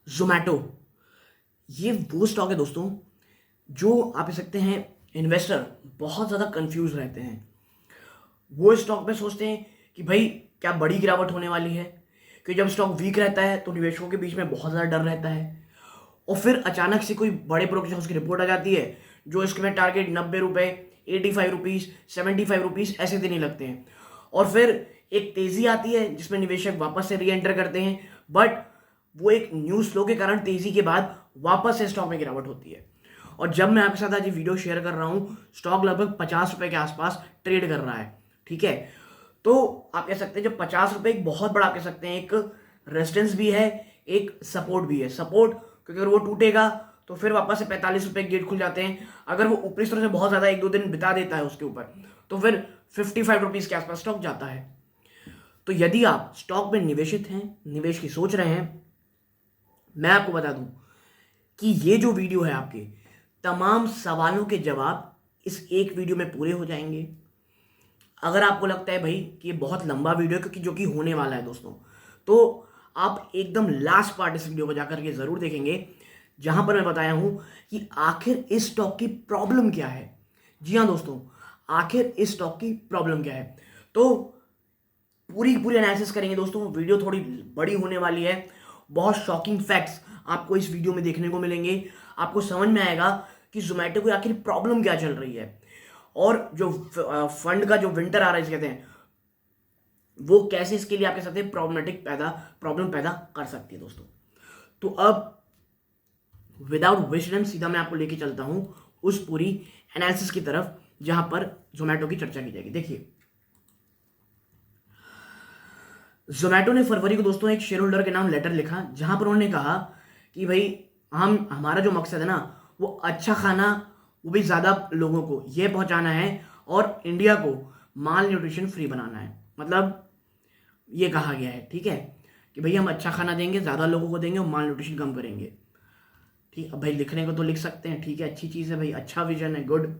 जोमैटो ये वो स्टॉक है दोस्तों जो आप कह सकते हैं इन्वेस्टर बहुत ज़्यादा कंफ्यूज रहते हैं। वो स्टॉक में सोचते हैं कि भाई क्या बड़ी गिरावट होने वाली है, क्योंकि जब स्टॉक वीक रहता है तो निवेशकों के बीच में बहुत ज़्यादा डर रहता है। और फिर अचानक से कोई बड़े ब्रोकर हाउस की रिपोर्ट आ जाती है जो इसमें टारगेट 90 रुपये, 85 रुपीज़, 75 रुपीज़ ऐसे देने लगते हैं। और फिर एक तेज़ी आती है जिसमें निवेशक वापस से री एंटर करते हैं, बट वो एक न्यूज़ फ्लो के कारण तेज़ी के बाद वापस से स्टॉक में गिरावट होती है। और जब मैं आपके साथ आज ये वीडियो शेयर कर रहा हूँ, स्टॉक लगभग 50 रुपये के आसपास ट्रेड कर रहा है। ठीक है, तो आप कह सकते हैं जब 50 रुपये एक बहुत बड़ा, आप कह सकते हैं एक रेजिस्टेंस भी है, एक सपोर्ट भी है। सपोर्ट क्योंकि अगर वो टूटेगा तो फिर वापस से 45 रुपये गेट खुल जाते हैं। अगर वो ऊपरी स्तर से बहुत ज़्यादा एक दो दिन बिता देता है उसके ऊपर, तो फिर 55 रुपीज़ के आसपास स्टॉक जाता है। तो यदि आप स्टॉक में निवेशित हैं, निवेश की सोच रहे हैं, मैं आपको बता दूं कि ये जो वीडियो है आपके तमाम सवालों के जवाब इस एक वीडियो में पूरे हो जाएंगे। अगर आपको लगता है भाई कि ये बहुत लंबा वीडियो है, क्योंकि जो कि होने वाला है दोस्तों, तो आप एकदम लास्ट पार्ट इस वीडियो को जाकर के जरूर देखेंगे, जहां पर मैं बताया हूं कि आखिर इस स्टॉक की प्रॉब्लम क्या है। जी हाँ दोस्तों, आखिर इस स्टॉक की प्रॉब्लम क्या है। तो पूरी पूरी एनालिसिस करेंगे दोस्तों। वीडियो थोड़ी बड़ी होने वाली है, बहुत शॉकिंग फैक्ट्स आपको इस वीडियो में देखने को मिलेंगे। आपको समझ में आएगा कि जोमैटो को आखिर प्रॉब्लम क्या चल रही है, और जो फंड का जो विंटर आ रहा है कहते हैं, वो कैसे इसके लिए आप कह सकते हैं प्रॉब्लम पैदा कर सकती है दोस्तों। तो अब विदाउट वेस्टिंग सीधा मैं आपको लेके चलता हूं उस पूरी एनालिसिस की तरफ जहां पर जोमैटो की चर्चा की जाएगी। देखिए, जोमैटो ने फरवरी को दोस्तों एक शेयर होल्डर के नाम लेटर लिखा, जहां पर उन्होंने कहा कि भाई हमारा जो मकसद है ना, वो अच्छा खाना, वो भी ज़्यादा लोगों को ये पहुंचाना है, और इंडिया को माल न्यूट्रिशन फ्री बनाना है। मतलब ये कहा गया है, ठीक है, कि भाई हम अच्छा खाना देंगे, ज़्यादा लोगों को देंगे और माल न्यूट्रिशन कम करेंगे। ठीक, अब भाई लिखने को तो लिख सकते हैं, ठीक है, अच्छी चीज़ है भाई, अच्छा विजन है, गुड,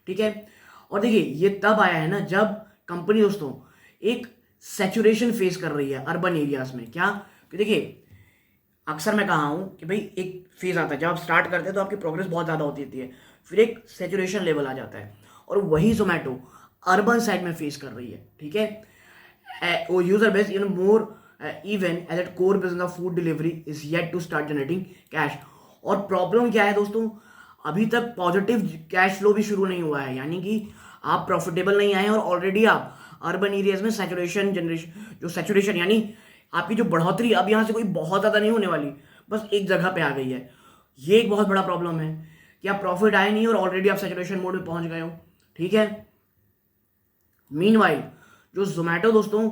ठीक है। और देखिए ये तब आया है ना जब कंपनी दोस्तों एक सैचुरेशन फेस कर रही है अर्बन एरियाज में। क्या कि देखिए, अक्सर मैं कहा हूं कि भाई एक फेज आता है जब आप स्टार्ट करते हैं तो आपकी प्रोग्रेस बहुत ज़्यादा होती रहती है, फिर एक सैचुरेशन लेवल आ जाता है, और वही जोमैटो अर्बन साइड में फेस कर रही है। ठीक है, वो user base even more even as at core business of food delivery is yet to start generating cash. और प्रॉब्लम क्या है दोस्तों, अभी तक पॉजिटिव कैश फ्लो भी शुरू नहीं हुआ है, यानी कि आप प्रॉफिटेबल नहीं आए और ऑलरेडी आप अर्बन एरियाज में सैचुरेशन जनरेशन, जो सैचुरेशन यानी आपकी जो बढ़ोतरी अब यहाँ से कोई बहुत ज़्यादा नहीं होने वाली, बस एक जगह पे आ गई है। ये एक बहुत बड़ा प्रॉब्लम है कि आप प्रॉफिट आए नहीं और ऑलरेडी आप सैचुरेशन मोड में पहुंच गए हो। ठीक है, मीनवाइल जो जोमैटो दोस्तों,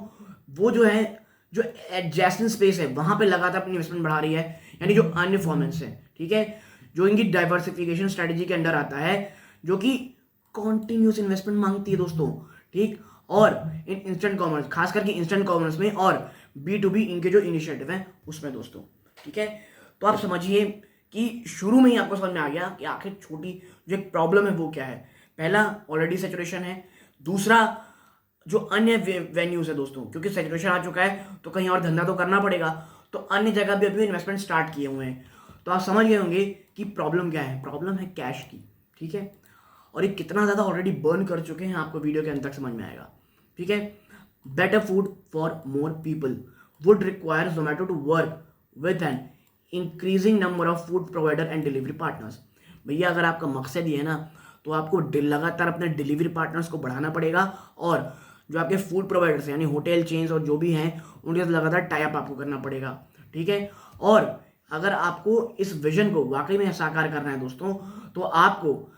वो जो है जो एडजेसेंट स्पेस है वहां पे लगातार अपनी इन्वेस्टमेंट बढ़ा रही है, यानी जो अन्य फॉर्मेंस है, ठीक है, जो इनकी डाइवर्सिफिकेशन स्ट्रेटेजी के अंडर आता है, जो कि कॉन्टिन्यूस इन्वेस्टमेंट मांगती है दोस्तों। ठीक, और इन इंस्टेंट कॉमर्स, खास करके इंस्टेंट कॉमर्स में, और B2B इनके जो इनिशिएटिव हैं उसमें दोस्तों। ठीक है, तो आप समझिए कि शुरू में ही आपको समझ में आ गया कि आखिर छोटी जो एक प्रॉब्लम है वो क्या है। पहला, ऑलरेडी सैचुरेशन है। दूसरा, जो अन्य वेन्यूज है दोस्तों, क्योंकि सैचुरेशन आ चुका है तो कहीं और धंधा तो करना पड़ेगा, तो अन्य जगह भी अभी इन्वेस्टमेंट स्टार्ट किए हुए हैं। तो आप समझ गए होंगे कि प्रॉब्लम क्या है। प्रॉब्लम है कैश की। ठीक है, और ये कितना ज़्यादा ऑलरेडी बर्न कर चुके हैं आपको वीडियो के अंत तक समझ में आएगा। ठीक है, better food for more people would require Zomato to work with an increasing number of food provider and delivery partners. भैया अगर आपका मकसद ये है ना, तो आपको लगातार अपने डिलीवरी पार्टनर्स को बढ़ाना पड़ेगा, और जो आपके फूड प्रोवाइडर्स यानी होटल चेन्स और जो भी हैं उनके साथ लगातार टाई अप आपको करना पड़ेगा। ठीक है, और अगर आपको इस विजन को वाकई में साकार करना है दोस्तों, तो आपको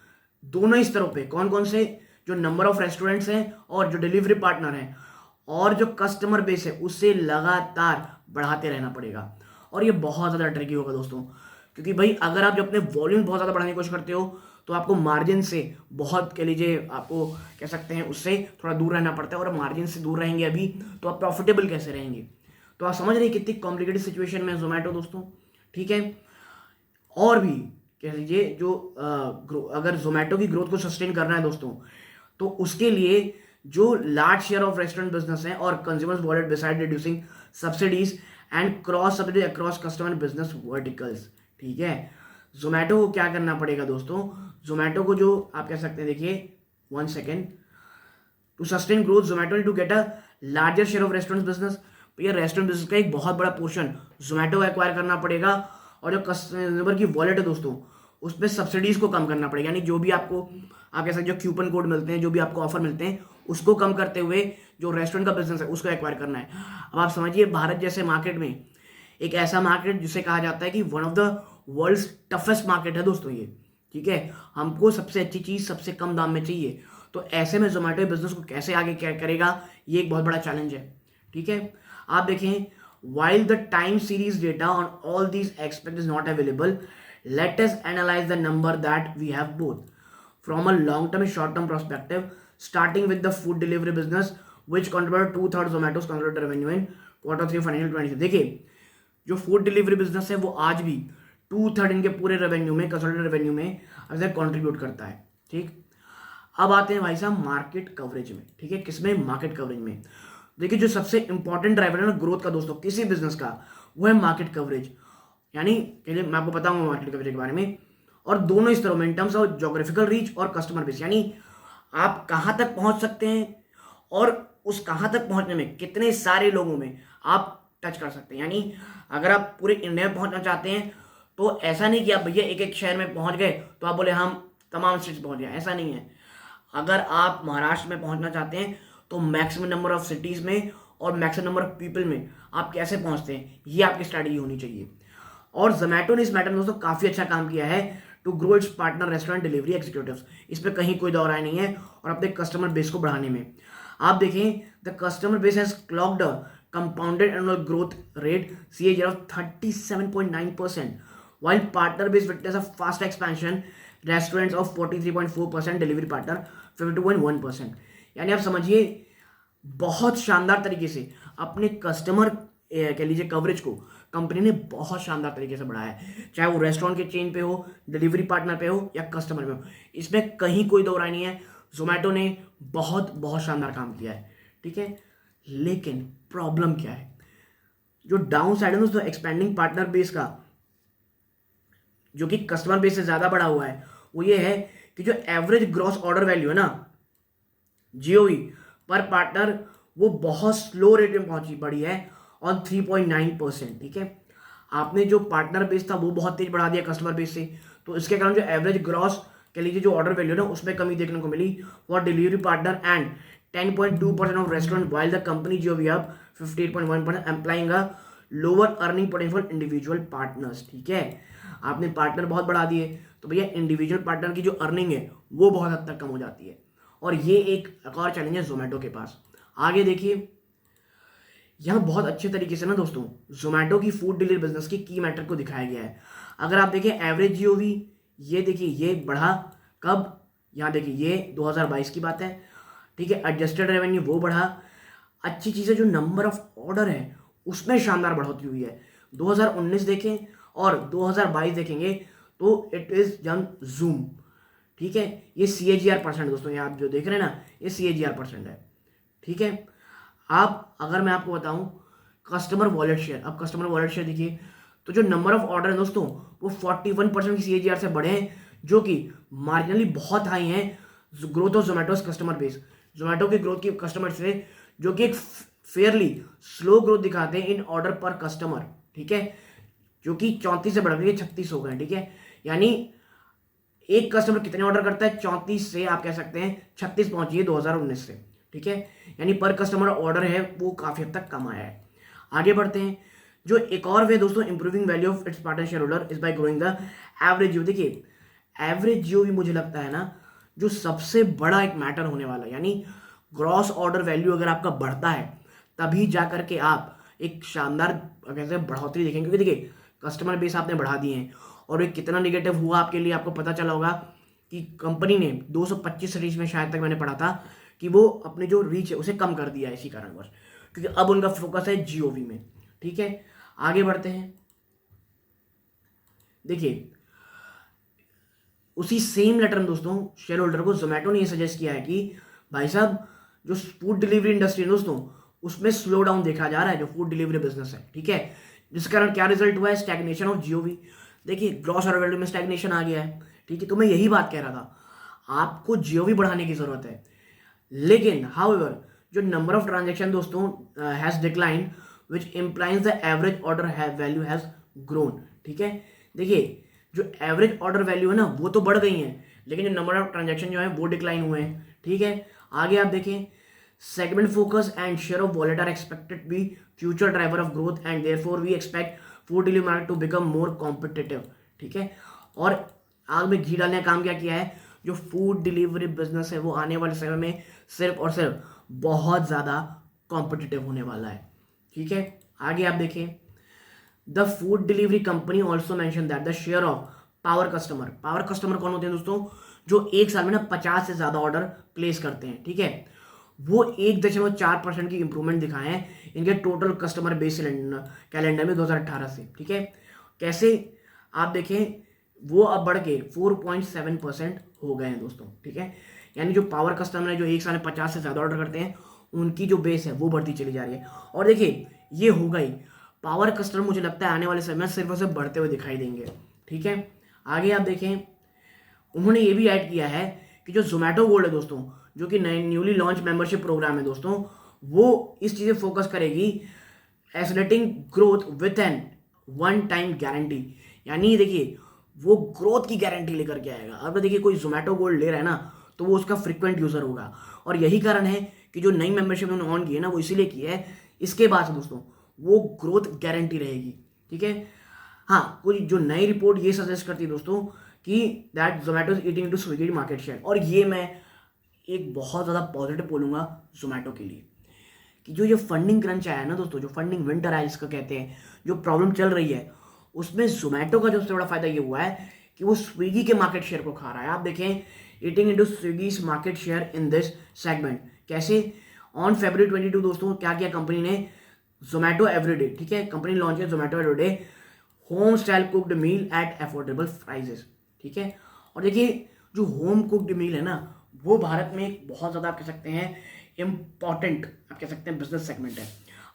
दोनों ही स्तरों पे, कौन कौन से, जो नंबर ऑफ रेस्टोरेंट्स हैं और जो डिलीवरी पार्टनर हैं और जो कस्टमर बेस है, उससे लगातार बढ़ाते रहना पड़ेगा। और ये बहुत ज़्यादा ट्रिकी होगा दोस्तों, क्योंकि भाई अगर आप जो अपने वॉल्यूम बहुत ज़्यादा बढ़ाने की कोशिश करते हो, तो आपको मार्जिन से बहुत, कह लीजिए, आपको कह सकते हैं उससे थोड़ा दूर रहना पड़ता है, और मार्जिन से दूर रहेंगे अभी तो आप प्रॉफिटेबल कैसे रहेंगे। तो आप समझ रहे हैं कितनी कॉम्प्लिकेटेड सिचुएशन में है जोमैटो दोस्तों। ठीक है, और भी कह लीजिए जो अगर जोमैटो की ग्रोथ को सस्टेन करना है दोस्तों, तो उसके लिए जो large share of restaurant business है और consumers wallet beside reducing subsidies and cross subsidy across customer business verticals. ठीक है, जोमेटो को क्या करना पड़ेगा दोस्तों, जोमेटो को जो आप कह सकते हैं, देखिए 1 second, to sustain growth Zomato need to get a larger share of restaurant business. भैया रेस्टोरेंट बिजनेस का एक बहुत बड़ा पोर्शन जोमेटो को एक्वायर करना पड़ेगा, और जो कस्टमर की वॉलेट है दोस्तों उस पर सब्सिडीज को कम करना पड़ेगा, यानी जो भी आपको आप कह सकते जो क्यूपन कोड मिलते हैं, जो भी आपको ऑफर मिलते हैं, उसको कम करते हुए जो रेस्टोरेंट का बिजनेस है उसको एक्वायर करना है। अब आप समझिए भारत जैसे मार्केट में, एक ऐसा मार्केट जिसे कहा जाता है कि one of the world's toughest market है दोस्तों ये। ठीक है, हमको सबसे अच्छी चीज़ सबसे कम दाम में चाहिए, तो ऐसे में जोमेटो बिजनेस को कैसे आगे क्या करेगा, ये एक बहुत बड़ा चैलेंज है। ठीक है, आप देखें, while the time series data on all these aspects is not available, let us analyze the number that we have both from a long term and short term perspective, starting with the food delivery business which contributed 2/3 Zomato's consolidated revenue in Q3 financial 20। देखिए जो food delivery business है वो आज भी 2/3 इनके पूरे revenue में, consolidated revenue में अगर कंट्रीब्यूट करता है। ठीक, अब आते हैं भाई साहब मार्केट कवरेज में। ठीक है, किसमें, मार्केट कवरेज में। देखिए जो सबसे इंपॉर्टेंट ड्राइवर है ना ग्रोथ का दोस्तों किसी बिजनेस का, वो है मार्केट कवरेज। यानी मैं आपको बताऊंगा मार्केट कवरेज के बारे में, और दोनों स्तरों में, in terms of geographical reach और कस्टमर बेस, यानी आप कहाँ तक पहुँच सकते हैं और उस कहाँ तक पहुँचने में कितने सारे लोगों में आप टच कर सकते हैं। यानी अगर आप पूरे इंडिया में पहुँचना चाहते हैं तो ऐसा नहीं कि आप भैया एक एक शहर में पहुँच गए तो आप बोले हम तमाम स्टेट्स पहुँच गए, ऐसा नहीं है। अगर आप महाराष्ट्र में पहुँचना चाहते हैं तो मैक्सिमम नंबर ऑफ सिटीज़ में और मैक्सिमम नंबर ऑफ पीपल में आप कैसे पहुंचते हैं, ये आपकी स्ट्रैटेजी होनी चाहिए। और जोमेटो ने इस मैटर में दोस्तों काफ़ी अच्छा काम किया है to grow its partner restaurant delivery executives, इस पर कहीं कोई दौर आया नहीं है, और अपने कस्टमर बेस को बढ़ाने में आप देखें the customer base has clogged a compounded annual growth rate CAGR of 37.9%, while partner base witness a fast expansion, restaurants of 43.4%, delivery partner 52.1%। यानी आप समझिए बहुत शानदार तरीके से अपने कस्टमर कह लीजिए कवरेज को कंपनी ने बहुत शानदार तरीके से बढ़ाया है, चाहे वो रेस्टोरेंट के चेन पे हो, डिलीवरी पार्टनर पे हो या कस्टमर पे हो, इसमें कहीं कोई दो राय नहीं है। जोमेटो ने बहुत बहुत शानदार काम किया है। ठीक है, लेकिन प्रॉब्लम क्या है, जो डाउन साइड है दोस्तों एक्सपेंडिंग पार्टनर बेस का, जो कि कस्टमर बेस से ज़्यादा बढ़ा हुआ है, वो ये है कि जो एवरेज ग्रॉस ऑर्डर वैल्यू है ना GOV पर पार्टनर, वो बहुत स्लो रेट में पहुंची बढ़ी है ऑन 3.9%। ठीक है, आपने जो पार्टनर बेस था वो बहुत तेज बढ़ा दिया कस्टमर बेस से, तो इसके कारण जो एवरेज ग्रॉस कह लीजिए जो ऑर्डर वैल्यू ना उसमें कमी देखने को मिली for delivery partner and 10.2% of restaurant, while the company GOV up 58.1%, employing a lower earning potential individual partners. ठीक है, आपने पार्टनर बहुत बढ़ा दिए तो भैया इंडिविजुअल पार्टनर की जो अर्निंग है वो बहुत हद तक कम हो जाती है, और ये एक और चैलेंज है जोमेटो के पास। आगे देखिए, यहाँ बहुत अच्छे तरीके से ना दोस्तों जोमेटो की फूड डिलीवरी बिजनेस की की मैट्रिक को दिखाया गया है। अगर आप देखिए एवरेज GOV, ये देखिए ये बढ़ा कब, यहाँ देखिए ये 2022 की बात है। ठीक है, एडजस्टेड रेवेन्यू वो बढ़ा। अच्छी चीज़ है जो नंबर ऑफ ऑर्डर है उसमें शानदार बढ़ोतरी हुई है। 2019 देखें और 2022 देखेंगे तो इट इज़ जम जूम। ठीक है, ये CAGR परसेंट दोस्तों, ये आप जो देख रहे हैं ना ये CAGR परसेंट है। ठीक है, आप अगर मैं आपको बताऊं कस्टमर वॉलेट शेयर, अब कस्टमर वॉलेट शेयर देखिए तो जो नंबर ऑफ ऑर्डर है दोस्तों वो 41% की CAGR से बढ़े हैं, जो कि मार्जिनली बहुत हाई हैं growth of Zomato's customer base, Zomato की ग्रोथ की कस्टमर से, जो कि एक फेयरली स्लो ग्रोथ दिखाते हैं इन ऑर्डर पर कस्टमर। ठीक है, जो कि 34 से बढ़ गई 36 हो गए। ठीक है, यानी एक कस्टमर कितने ऑर्डर करता है, 34 से आप कह सकते हैं 36 पहुंची है 2019 से। ठीक है, यानी पर कस्टमर ऑर्डर है वो काफ़ी हद तक कम आया है। आगे बढ़ते हैं, जो एक और वे दोस्तों improving value of its partner share holder is by growing the average GOV। देखिए एवरेज GOV मुझे लगता है ना जो सबसे बड़ा एक मैटर होने वाला है, यानी ग्रॉस ऑर्डर वैल्यू अगर आपका बढ़ता है तभी जा करके आप एक शानदार कैसे बढ़ोतरी देखेंगे। क्योंकि देखिए कस्टमर बेस आपने बढ़ा दिए हैं और एक कितना निगेटिव हुआ आपके लिए आपको पता चला होगा कि कंपनी ने 225 सिटीज में शायद तक मैंने पढ़ा था कि वो अपने जो रीच है उसे कम कर दिया है इसी कारणवश, क्योंकि अब उनका फोकस है GOV में। ठीक है, आगे बढ़ते हैं। देखिए उसी सेम लेटर में दोस्तों शेयर होल्डर को जोमेटो ने ये सजेस्ट किया है कि भाई साहब जो फूड डिलीवरी इंडस्ट्री है दोस्तों उसमें स्लो डाउन देखा जा रहा है जो फूड डिलीवरी बिजनेस है, ठीक है। जिस कारण क्या रिजल्ट हुआ है, स्टैग्नेशन ऑफ जीओवी। देखिए ग्रॉस ऑर्डर वैल्यू में स्टैग्नेशन आ गया है, ठीक है। तो मैं यही बात कह रहा था, आपको जीओवी बढ़ाने की जरूरत है, लेकिन हाउएवर जो नंबर ऑफ ट्रांजेक्शन दोस्तों has declined which implies the average order value has grown, ठीक है। देखिए जो एवरेज ऑर्डर वैल्यू है ना वो तो बढ़ गई है, लेकिन जो नंबर ऑफ ट्रांजेक्शन जो है वो डिक्लाइन हुए हैं, ठीक है। आगे आप देखें, segment focus and share of wallet are expected be future driver of growth and therefore we expect food delivery market to become more competitive, ठीक है। और आग में घी डालने का काम क्या किया है, जो फूड डिलीवरी बिजनेस है वो आने वाले समय में सिर्फ और सिर्फ बहुत ज़्यादा कॉम्पिटिटिव होने वाला है, ठीक है। आगे आप देखें, the food delivery company also mention that the share of power customer कौन होते हैं दोस्तों, जो एक साल में ना 50 से ज़्यादा ऑर्डर प्लेस करते हैं, ठीक है, वो 1.4% की इंप्रूवमेंट दिखाए हैं इनके टोटल कस्टमर बेस कैलेंडर में 2018 से, ठीक है। कैसे आप देखें, वो अब बढ़ के 4.7% हो गए हैं दोस्तों, ठीक है। यानी जो पावर कस्टमर है जो एक साल में 50 से ज़्यादा ऑर्डर करते हैं, उनकी जो बेस है वो बढ़ती चली जा रही है। और देखिए ये हो गई, पावर कस्टमर मुझे लगता है आने वाले समय में सिर्फ और सिर्फ बढ़ते हुए दिखाई देंगे, ठीक है। आगे आप देखें, उन्होंने ये भी ऐड किया है कि जो जोमेटो गोल्ड है दोस्तों, जो कि न्यूली लॉन्च मेंबरशिप प्रोग्राम है दोस्तों, वो इस चीज़ पे फोकस करेगी, accelerating growth with an one time guarantee. यानी देखिए वो ग्रोथ की गारंटी लेकर के आएगा। अब देखिए कोई जोमेटो गोल्ड ले रहा है ना, तो वो उसका फ्रिक्वेंट यूज़र होगा, और यही कारण है कि जो नई मेंबरशिप उन्होंने ऑन की है ना, वो इसीलिए की है। इसके बाद दोस्तों वो ग्रोथ गारंटी रहेगी, ठीक है। हाँ, कोई जो नई रिपोर्ट ये सजेस्ट करती है दोस्तों कि that Zomato is eating into Swiggy market share, और ये मैं एक बहुत ज़्यादा पॉजिटिव बोलूँगा जोमेटो के लिए, कि जो ये फंडिंग क्रंच आया है ना दोस्तों, जो फंडिंग विंटर आया जिसका कहते हैं, जो प्रॉब्लम चल रही है, उसमें जोमेटो का जो सबसे बड़ा फायदा ये हुआ है कि वो स्विगी के मार्केट शेयर को खा रहा है। आप देखें, eating into Swiggy's market share in this segment. कैसे, ऑन February 22 दोस्तों क्या किया कंपनी ने, जोमेटो एवरीडे, ठीक है, कंपनी लॉन्च किया Zomato everyday home style cooked meal at affordable prices, ठीक है। और देखिए जो होम कुक्ड मील है ना, वो भारत में एक बहुत ज़्यादा आप कह सकते हैं इम्पॉर्टेंट, आप कह सकते हैं बिजनेस सेगमेंट है।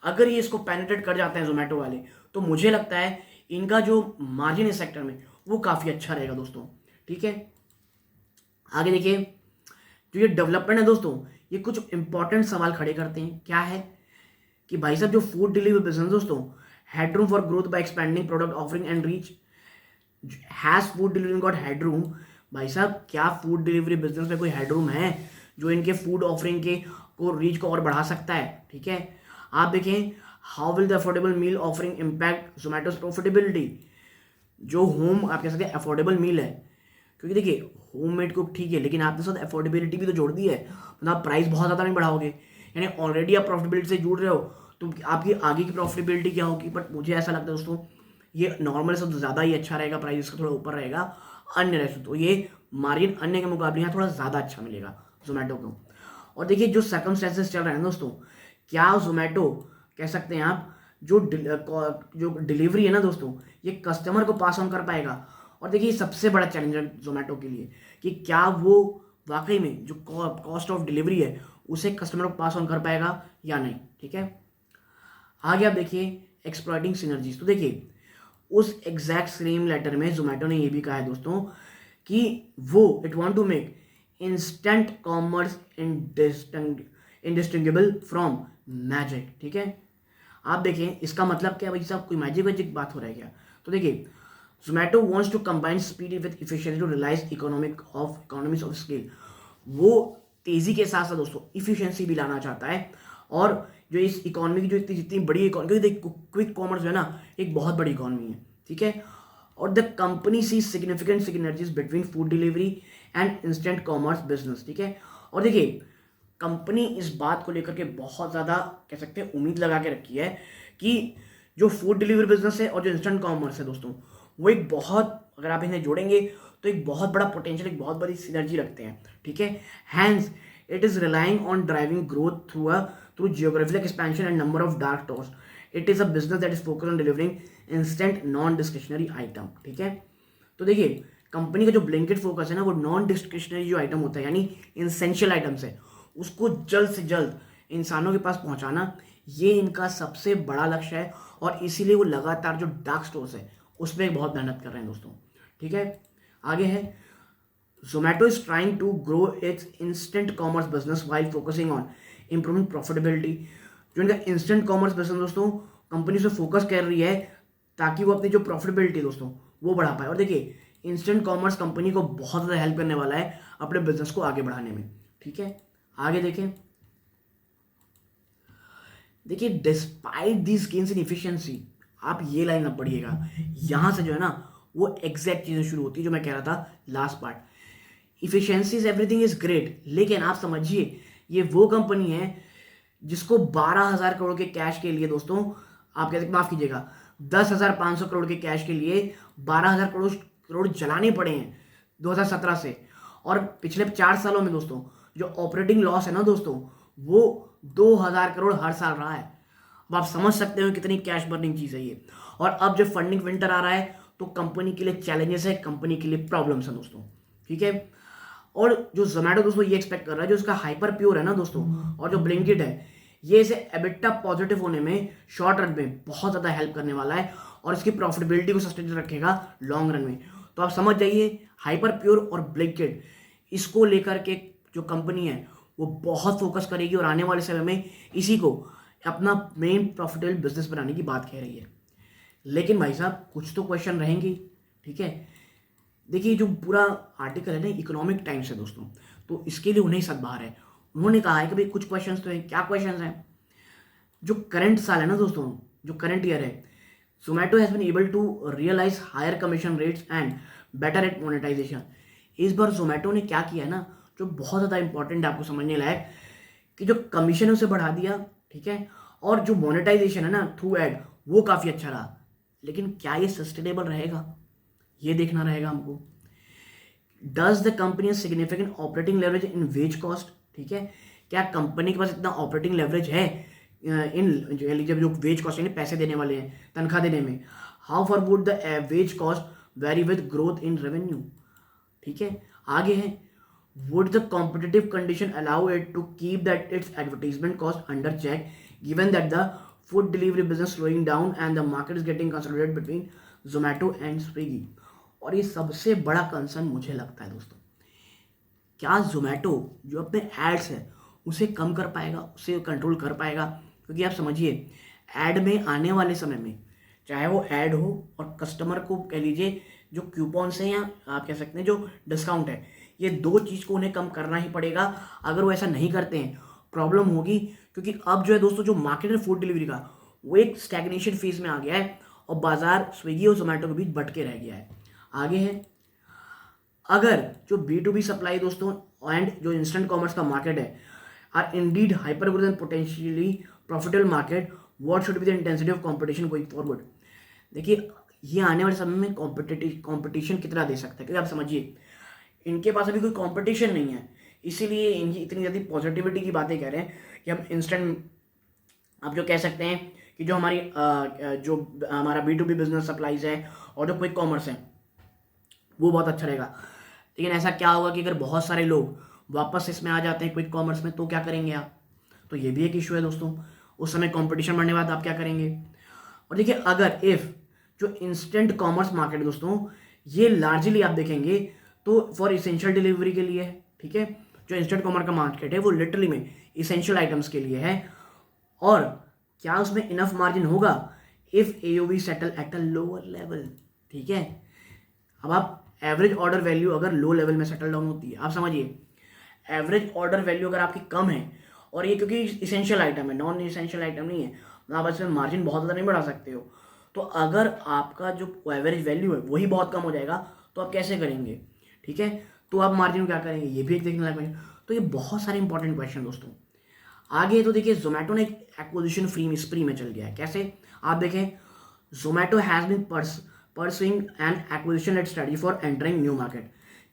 अगर ये इसको पेनिट्रेट कर जाते हैं जोमेटो वाले, तो मुझे लगता है इनका जो मार्जिन इस सेक्टर में वो काफ़ी अच्छा रहेगा दोस्तों, ठीक है। आगे देखिए, जो ये डेवलपमेंट है दोस्तों, ये कुछ इंपॉर्टेंट सवाल खड़े करते हैं। क्या है कि भाई साहब जो फूड डिलीवरी बिजनेस दोस्तों, headroom for growth by expanding product offering and reach, has food delivery got headroom. भाई साहब क्या फूड डिलीवरी बिजनेस में कोई हेडरूम है जो इनके फूड ऑफरिंग के को रीच को और बढ़ा सकता है, ठीक है। आप देखें, how will the affordable meal offering impact Zomato's profitability. जो होम आप कह सकते हैं अफोर्डेबल मील है, क्योंकि देखिए होम मेड कुक ठीक है, लेकिन आपने साथ अफोर्डेबिलिटी भी तो जोड़ दी है, मतलब आप प्राइस बहुत ज़्यादा नहीं बढ़ाओगे, यानी ऑलरेडी आप प्रॉफिटेबिलिटी से जुड़ रहे हो, तो आपकी आगे की प्रॉफिटेबिलिटी क्या होगी। बट मुझे ऐसा लगता है दोस्तों, ये नॉर्मल से ज़्यादा ही अच्छा रहेगा, प्राइस इसका थोड़ा ऊपर रहेगा अन्य रेस्टोरेंट, तो ये मार्जिन अन्य के मुकाबले यहाँ थोड़ा ज़्यादा अच्छा मिलेगा जोमेटो को। और देखिए जो सर्कमस्टेंसेस चल रहे हैं दोस्तों, क्या जोमेटो कह सकते हैं आप जो डिलीवरी है ना दोस्तों, ये कस्टमर को पास ऑन कर पाएगा। और देखिए सबसे बड़ा चैलेंज है जोमेटो के लिए कि क्या वो वाकई में जो कॉस्ट ऑफ डिलीवरी है उसे कस्टमर को पास ऑन कर पाएगा या नहीं, ठीक है। आगे आप देखिए एक्सप्लॉइटिंग सिनर्जीज। तो देखिए उस एग्जैक्ट सेम लेटर में जोमेटो ने ये भी कहा है दोस्तों कि वो it want to make instant commerce indistinguishable from magic, ठीक है। आप देखें इसका मतलब क्या भाई साहब, कोई मैजिक बात हो रहा है क्या। तो देखिए Zomato wants to combine speed with efficiency to realise economies of scale. वो तेजी के साथ साथ दोस्तों इफिशिएंसी भी लाना चाहता है, और जो इस इकोनॉमी की जो जितनी बड़ी इकोनॉमी, क्योंकि क्विक कॉमर्स जो है ना एक बहुत बड़ी इकोनॉमी है, ठीक है। और the company see significant synergies between food delivery and instant commerce business, ठीक है। और देखिए कंपनी इस बात को लेकर के बहुत ज़्यादा कह सकते हैं उम्मीद लगा के रखी है कि जो फूड डिलीवरी बिजनेस है और जो इंस्टेंट कॉमर्स है दोस्तों, वो एक बहुत, अगर आप इन्हें जोड़ेंगे तो एक बहुत बड़ा पोटेंशियल, एक बहुत बड़ी सिनर्जी रखते हैं, ठीक है। Hence it is relying on driving growth through geographical expansion and number of dark stores. It is a business that is focus on delivering instant non discretionary item, ठीक है। तो देखिए कंपनी का जो ब्लैंकेट फोकस है ना, वो non discretionary जो आइटम होता है यानी इंसेंशियल आइटम्स है, उसको जल्द से जल्द इंसानों के पास पहुंचाना, ये इनका सबसे बड़ा लक्ष्य है और इसीलिए वो लगातार जो डार्क स्टोर्स है उस पर बहुत मेहनत कर रहे हैं दोस्तों। ठीक है, आगे है Zomato is trying to grow its instant commerce business while focusing on improving profitability। जो इनका इंस्टेंट कॉमर्स बिजनेस दोस्तों कंपनी से फोकस कर रही है ताकि वो अपनी जो प्रॉफिटेबिलिटी दोस्तों वो बढ़ा पाए। और देखिए इंस्टेंट कॉमर्स कंपनी को बहुत ज़्यादा हेल्प करने वाला है अपने बिजनेस को आगे बढ़ाने में। ठीक है, आगे देखें, देखिए despite this gains in efficiency, आप ये लाइन अब पढ़िएगा, यहाँ से जो है ना वो एग्जैक्ट चीज़ें शुरू होती है जो मैं कह रहा था last part. Efficiency is everything is great, लेकिन आप समझिए ये वो कंपनी है जिसको 12,000 करोड़ के कैश के लिए दोस्तों, आप कहते माफ कीजिएगा 10,500 करोड़ के कैश के लिए 12,000 करोड़ जलाने पड़े हैं 2017 से। और पिछले 4 सालों में दोस्तों जो ऑपरेटिंग लॉस है ना दोस्तों वो 2,000 करोड़ हर साल रहा है। अब आप समझ सकते हो कितनी कैश बर्निंग चीज़ है ये। और अब जब फंडिंग विंटर आ रहा है तो कंपनी के लिए चैलेंजेस है, कंपनी के लिए प्रॉब्लम्स है दोस्तों। ठीक है, और जो जोमेटो दोस्तों ये एक्सपेक्ट कर रहा है, जो इसका हाइपर प्योर है ना दोस्तों और जो ब्लिंकिट है, ये इसे एबिटा पॉजिटिव होने में शॉर्ट रन में बहुत ज़्यादा हेल्प करने वाला है और इसकी प्रॉफिटेबिलिटी को सस्टेन रखेगा लॉन्ग रन में। तो आप समझ जाइए हाइपर प्योर और ब्लिंकिट इसको लेकर के जो कंपनी है वो बहुत फोकस करेगी और आने वाले समय में इसी को अपना मेन प्रॉफिटेबल बिजनेस बनाने की बात कह रही है। लेकिन भाई साहब कुछ तो क्वेश्चन रहेंगे। ठीक है, देखिए जो पूरा आर्टिकल है ना इकोनॉमिक टाइम्स है दोस्तों, तो इसके लिए उन्हें सदबार है। उन्होंने कहा है कि भाई कुछ क्वेश्चंस तो हैं। क्या क्वेश्चंस हैं? जो करंट साल है ना दोस्तों, जो करंट ईयर है, Zomato has been able to realise higher commission rates and better at monetisation. इस बार जोमेटो ने क्या किया है ना जो बहुत ज़्यादा इंपॉर्टेंट है आपको समझने लायक, कि जो कमीशन है उसे बढ़ा दिया। ठीक है, और जो मोनेटाइजेशन है ना थ्रू एड वो काफ़ी अच्छा रहा। लेकिन क्या ये सस्टेनेबल रहेगा, ये देखना रहेगा हमको। Does the company significant operating leverage in wage cost? ठीक है, क्या कंपनी के पास इतना ऑपरेटिंग लेवरेज है इन जब जो वेज कॉस्ट यानी पैसे देने वाले हैं, तनख्वाह देने में? How far would the wage cost vary with growth in revenue? ठीक है, आगे है would the competitive condition allow it to keep that its advertisement cost under check given that the food delivery business slowing down and the market is getting consolidated between Zomato and Swiggy? और ये सबसे बड़ा concern मुझे लगता है दोस्तों, क्या जोमेटो जो अपने एड्स है उसे कम कर पाएगा, उसे कंट्रोल कर पाएगा? क्योंकि आप समझिए ऐड में आने वाले समय में चाहे वो ऐड हो और कस्टमर को कह लीजिए जो कूपन्स हैं या आप कह सकते हैं जो डिस्काउंट है, ये दो चीज़ को उन्हें कम करना ही पड़ेगा। अगर वो ऐसा नहीं करते हैं प्रॉब्लम होगी, क्योंकि अब जो है दोस्तों जो मार्केट है फूड डिलीवरी का वो एक स्टैग्नेशन फेज में आ गया है और बाजार स्विगी और जोमेटो के बीच भटके रह गया है। आगे है अगर जो B2B सप्लाई दोस्तों एंड जो इंस्टेंट कॉमर्स का मार्केट है are indeed hyper growth and potentially profitable market, what should be the intensity of competition going forward? देखिए ये आने वाले समय में कंपटीशन कितना दे सकता है, क्योंकि आप समझिए इनके पास अभी कोई कंपटीशन नहीं है, इसीलिए इनकी इतनी ज़्यादा पॉजिटिविटी की बातें कह रहे हैं कि हम इंस्टेंट, आप जो कह सकते हैं कि जो हमारी जो हमारा B2B बिजनेस सप्लाईज है और जो क्विक कॉमर्स है वो बहुत अच्छा रहेगा। लेकिन ऐसा क्या होगा कि अगर बहुत सारे लोग वापस इसमें आ जाते हैं क्विक कॉमर्स में, तो क्या करेंगे आप? तो ये भी एक इशू है दोस्तों, उस समय कंपटीशन बढ़ने के बाद आप क्या करेंगे? और देखिए अगर इफ़ जो इंस्टेंट कॉमर्स मार्केट है दोस्तों ये लार्जली आप देखेंगे तो फॉर इसेंशियल डिलीवरी के लिए है। ठीक है, जो इंस्टेंट कॉमर्स का मार्केट है वो लिटरली में इसेंशियल आइटम्स के लिए है। और क्या उसमें इनफ मार्जिन होगा if AOV settle at a lower level? ठीक है, अब आप एवरेज ऑर्डर वैल्यू अगर लो लेवल में सेटल डाउन होती है, आप समझिए एवरेज ऑर्डर वैल्यू अगर आपकी कम है और ये क्योंकि इसेंशियल आइटम है, नॉन इसेंशियल आइटम नहीं है, आप इसमें मार्जिन बहुत ज़्यादा नहीं बढ़ा सकते हो। तो अगर आपका जो एवरेज वैल्यू है वही बहुत कम हो जाएगा तो आप कैसे करेंगे? ठीक है, तो आप मार्जिन क्या करेंगे, ये भी एक देखने लायक है। तो ये बहुत सारे इंपॉर्टेंट क्वेश्चन दोस्तों। आगे तो देखिए जोमेटो ने एक एक्विजिशन स्प्री में चल गया है। कैसे? आप देखें Zomato has been pursuing an acquisition-led strategy for entering new market,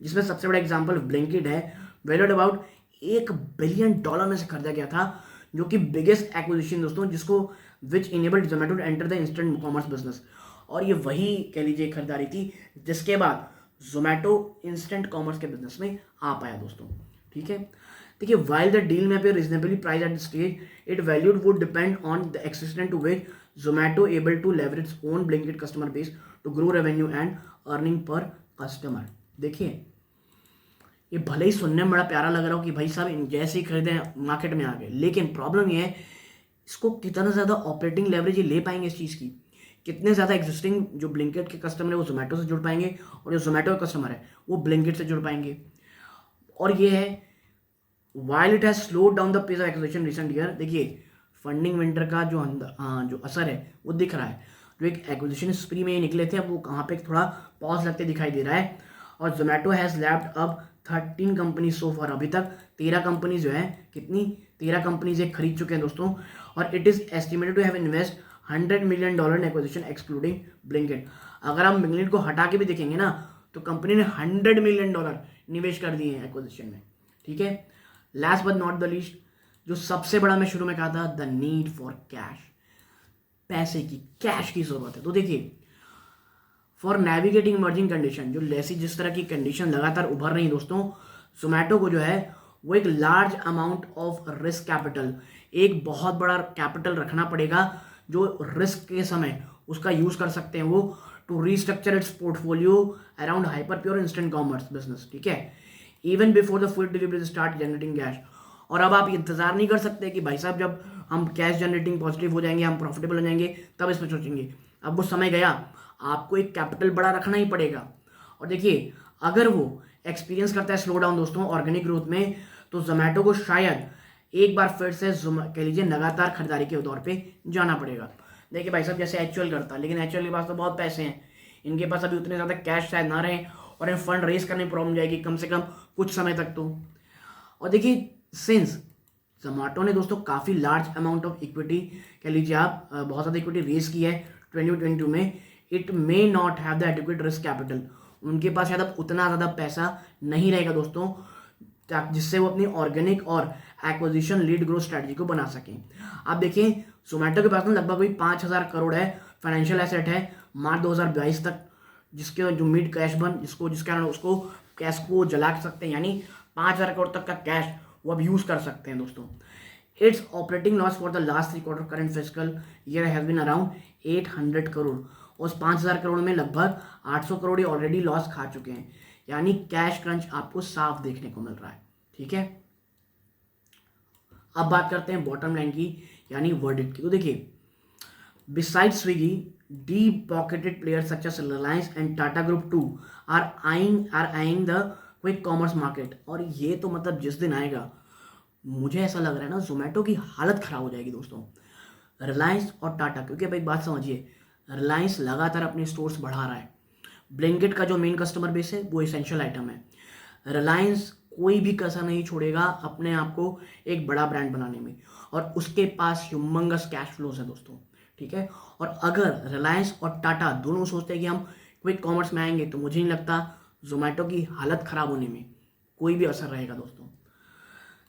जिसमें सबसे बड़ा एग्जांपल ब्लिंकिट है, वैल्यूड अबाउट $1 बिलियन में से खरीदा गया था, जो कि बिगेस्ट एक्विजिशन दोस्तों जिसको which enabled Zomato to enter the instant commerce business. और ये वही कह लीजिए खरीदारी थी जिसके बाद जोमेटो इंस्टेंट कॉमर्स के बिजनेस में आ पाया दोस्तों। ठीक है, देखिए, while the deal may appear reasonably priced at the stage, it valued would depend on the extent to which Zomato able to leverage its own Blinkit customer base to grow revenue and earning per customer. देखिए, ये भले ही सुनने में बड़ा प्यारा लग रहा हो कि भाई साहब जैसे ही खरीदे मार्केट में आ गए, लेकिन प्रॉब्लम ये है इसको कितना ज़्यादा ऑपरेटिंग लेवरेज ये ले पाएंगे इस चीज़ की, कितने ज़्यादा एग्जिस्टिंग जो ब्लिंकिट के कस्टमर है वो जोमेटो से जुड़ पाएंगे और जो जोमेटो के कस्टमर है वो ब्लिंकिट से जुड़ पाएंगे। और ये है while it has slowed down the pace of acquisition recent year. देखिए, फंडिंग विंटर का जो असर है वो दिख रहा है। जो एक एक्विजिशन स्प्री में ये निकले थे, अब वो कहाँ पे थोड़ा पॉज लगते दिखाई दे रहा है। और जोमेटो हैज़ लैप्ड अब 13 कंपनी सो फॉर, अभी तक 13 कंपनी जो है, कितनी 13 कंपनीज ये खरीद चुके हैं दोस्तों। और it is estimated to have invest $100 million in acquisition excluding Blinkit. अगर हम ब्लिंकिट को हटा के भी देखेंगे ना तो कंपनी ने $100 million निवेश कर दिए हैं एक्विजिशन में, ठीक है। Last but not the least, जो सबसे बड़ा मैं शुरू में कहा था, द नीड फॉर कैश, पैसे की, कैश की जरूरत है। तो देखिए, फॉर नेविगेटिंग इमर्जिंग कंडीशन, जो जैसी जिस तरह की कंडीशन लगातार उभर रही दोस्तों, जोमेटो को जो है वो एक large amount of risk capital, एक बहुत बड़ा कैपिटल रखना पड़ेगा जो रिस्क के समय उसका यूज कर सकते हैं वो, to restructure its portfolio around hyper pure instant commerce business, ठीक है, even before the full delivery start generating cash. और अब आप इंतजार नहीं कर सकते कि भाई साहब जब हम कैश जनरेटिंग पॉजिटिव हो जाएंगे, हम प्रॉफिटेबल हो जाएंगे, तब इसमें सोचेंगे। अब वो समय गया, आपको एक कैपिटल बड़ा रखना ही पड़ेगा। और देखिए, अगर वो एक्सपीरियंस करता है स्लो डाउन दोस्तों ऑर्गेनिक ग्रोथ में, तो जोमेटो को शायद एक बार फिर से कह लीजिए लगातार खरीदारी के दौर पे जाना पड़ेगा। देखिए भाई साहब, जैसे एचयूएल करता है, लेकिन एचयूएल के पास तो बहुत पैसे हैं, इनके पास अभी उतने ज़्यादा कैश शायद ना रहे और इन फंड रेज करने में प्रॉब्लम जाएगी कम से कम कुछ समय तक तो। और देखिए, सिंस जोमेटो ने दोस्तों काफ़ी लार्ज अमाउंट ऑफ इक्विटी, कह लीजिए आप बहुत ज़्यादा इक्विटी रेज की है 2022 में, it may not have the adequate risk capital, उनके पास शायद अब उतना ज़्यादा पैसा नहीं रहेगा दोस्तों जिससे वो अपनी ऑर्गेनिक और एक्विजिशन लीड ग्रोथ स्ट्रेटजी को बना सकें। आप देखिए, जोमेटो के पास में लगभग वही 5,000 करोड़ है फाइनेंशियल एसेट है मार्च 2022 तक, जिसके जो मिड कैश बन जिसके कारण उसको कैश को जला सकते हैं, यानी 5,000 करोड़ तक का कैश वो अब यूज़ कर सकते हैं दोस्तों। Its operating loss for the last 3 quarter current physical year has been around 800 crore. उस 5,000 करोड़ में लगभग 800 करोड़ ऑलरेडी लॉस खा चुके हैं, यानी कैश क्रंच आपको साफ देखने को मिल रहा है, ठीक है। अब बात करते हैं बॉटम लाइन की, यानी वर्डिक्ट की। तो देखिए, beside Swiggy, deep pocketed players such as Reliance and Tata group too are eyeing the quick commerce market. और ये तो मतलब जिस दिन आएगा, मुझे ऐसा लग रहा है ना, जोमेटो की हालत खराब हो जाएगी दोस्तों, रिलायंस और टाटा। क्योंकि अब एक बात समझिए, रिलायंस लगातार अपने स्टोर्स बढ़ा रहा है, ब्लिंकिट का जो मेन कस्टमर बेस है वो एसेंशियल आइटम है, रिलायंस कोई भी कसर नहीं छोड़ेगा अपने आप को एक बड़ा ब्रांड बनाने में, और उसके पास ह्यूमंगस कैश फ्लोज है दोस्तों, ठीक है। और अगर रिलायंस और टाटा दोनों सोचते हैं कि हम क्विक कॉमर्स में आएंगे, तो मुझे नहीं लगता जोमेटो की हालत खराब होने में कोई भी असर रहेगा दोस्तों।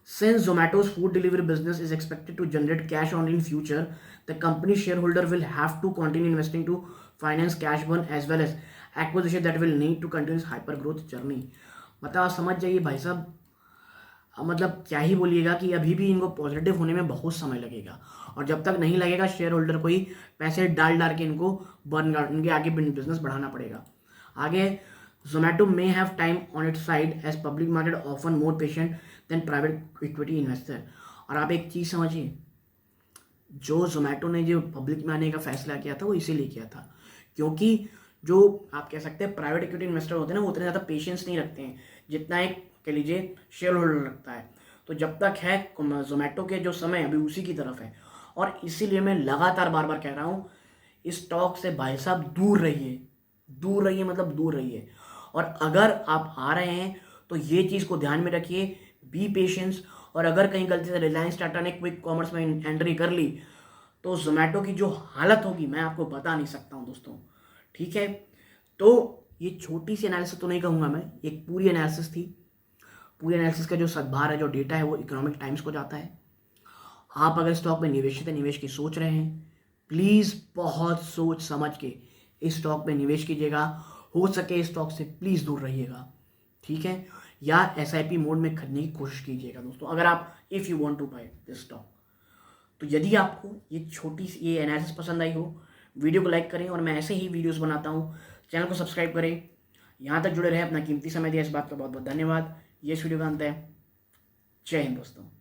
Since Zomato's food delivery business is expected to generate cash only in future, the company shareholder will have to continue investing to finance cash burn as well as acquisition that will need to continue hyper growth journey। मतलब आप समझ जाइए भाई साहब, मतलब क्या ही बोलिएगा कि अभी भी इनको पॉजिटिव होने में बहुत समय लगेगा, और जब तक नहीं लगेगा शेयर होल्डर को ही पैसे डाल डाल के इनको बर्न इनके आगे बिजनेस बढ़ाना पड़ेगा। आगे, Zomato may have time on its side as public market often more patient than private equity investor। और आप एक चीज़ समझिए, जो जोमेटो ने जो पब्लिक में आने का फैसला किया था वो इसीलिए किया था क्योंकि जो आप कह सकते हैं प्राइवेट इक्विटी इन्वेस्टर होते हैं ना, वो उतने ज़्यादा पेशेंस नहीं रखते हैं जितना एक कह लीजिए शेयर होल्डर रखता है। तो जब तक है जोमेटो के जो समय अभी उसी की तरफ है, और इसीलिए मैं लगातार बार बार कह रहा हूँ, इस स्टॉक से भाई साहब दूर रहिए, दूर रहिए, मतलब दूर रहिए। और अगर आप आ रहे हैं तो ये चीज़ को ध्यान में रखिए, बी पेशेंस। और अगर कहीं गलती से रिलायंस टाटा ने क्विक कॉमर्स में एंट्री कर ली तो जोमेटो की जो हालत होगी मैं आपको बता नहीं सकता हूँ दोस्तों, ठीक है। तो ये छोटी सी एनालिसिस तो नहीं कहूँगा मैं, एक पूरी एनालिसिस थी। पूरी एनालिसिस का जो सदभार है, जो डेटा है, वो इकोनॉमिक टाइम्स को जाता है। आप अगर स्टॉक में निवेश की सोच रहे हैं, प्लीज़ बहुत सोच समझ के इस स्टॉक में निवेश कीजिएगा। हो सके इस स्टॉक से प्लीज़ दूर रहिएगा, ठीक है। या SIP मोड में खरीदने की कोशिश कीजिएगा दोस्तों, अगर आप if you want to buy this stock. तो यदि आपको ये छोटी सी ये एनालिसिस पसंद आई हो, वीडियो को लाइक करें और मैं ऐसे ही वीडियोस बनाता हूँ, चैनल को सब्सक्राइब करें। यहाँ तक जुड़े रहे, अपना कीमती समय दिया इस बात का बहुत बहुत धन्यवाद। ये इस वीडियो का अंत है। जय हिंद दोस्तों।